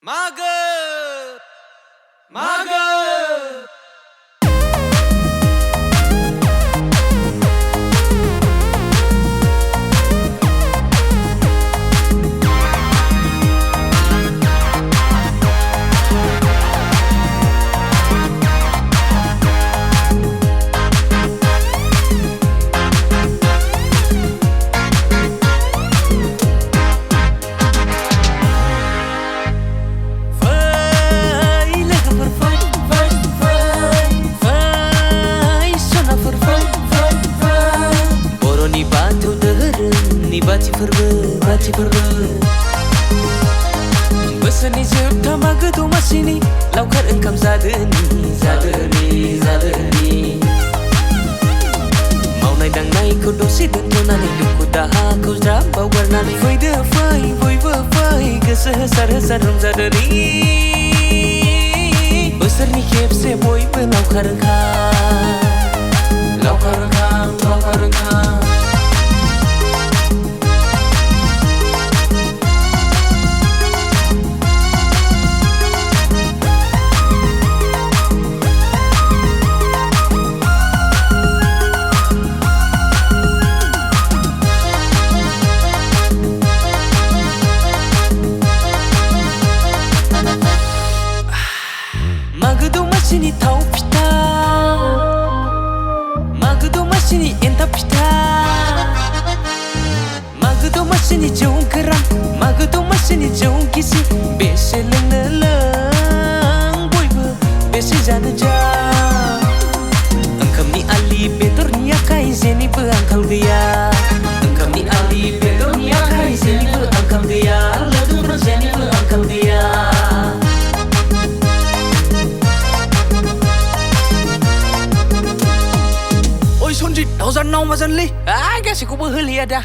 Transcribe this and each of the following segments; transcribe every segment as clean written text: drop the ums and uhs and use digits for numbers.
मागो मागो Baci forbă Bosanni जोबथा मागो दमासिनि लावखार ओंखाम जादोनि मावनाय दांनायखौ दसे दोनथ'नानै दुखु दाहाखौ ज्राब बावगारनानै फैदो फै बयबो फै गोसो होसार रंजादोनि बोसोरनि खेबसे बयबो लावखार ओंखाम मागो दमासिनि थाव फिथा मागो दमासिनि एन्थाब फिथा मागो दमासिनि जौ गोरान मागो दमासिनि जौ गिसि बेसे लोंनो लों बयबो बेसे जानो जा ओंखामनि आलि बेदरनि आखाइ जेनिबो आंखाल गैया ओंखामनि आलि बेदरनि आखाइ जेनिबो आंखाल गैया लोगोफोर जेनिबो आंखाल गैया Sonjit, dauzan nau mazan li. Gasikauबो होलिया दा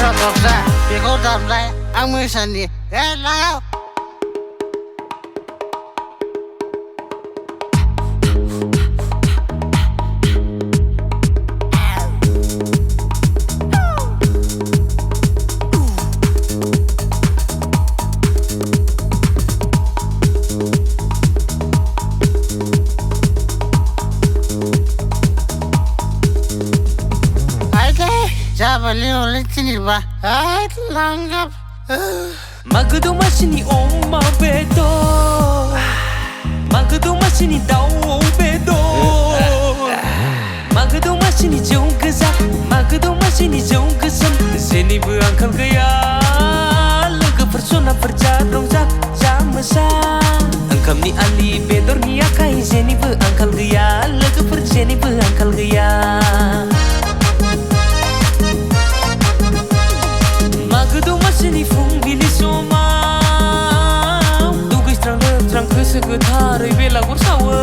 Rotoksa, बेखौ दामलाय आं मोसानि लागाव Jabali oleh sini bah, langgap. Mago damaसिनि अमा बेदर मागो दमासिनि दाउ बेदर मागो दमासिनि जौ गोजा मागो दमासिनि जौ गोसोम जेनिबो आंखाल गैया लोगोफोर सनाफोर जा रंजा जा मोसा ओंखामनि आलि बेदरनि आखाइ जेनिबो आंखाल गैया लोगोफोर जेनिबो आंखाल गैया मागो दमासिनि फुंबिलि समाव दुगैस्रां लोबस्रां गोसो गोथारै बेलागुर सावो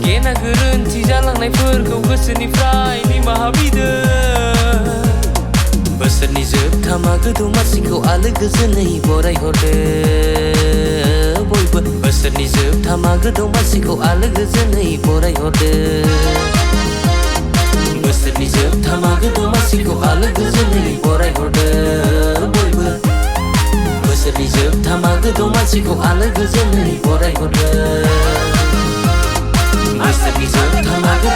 गेना गोरोन्थि जालांनायफोरखौ गोसोनिफ्राय निमाहा बिदो बोसोरनि जोबथा मागो दमासिखौ आलो गोजोनै बरायहरदो बयबो बोसोरनि जोबथा मागो दमासिखौ आलो गोजोनै बरायहरदो बोसोरनि जोबथा मागो दमासिखौ आलो गोजोनै बरायहरदो बयबो बोसोरनि जोबथा मागो दमासिखौ आलो गोजोनै बरायहरदो बोसोरनि जोबथा मागो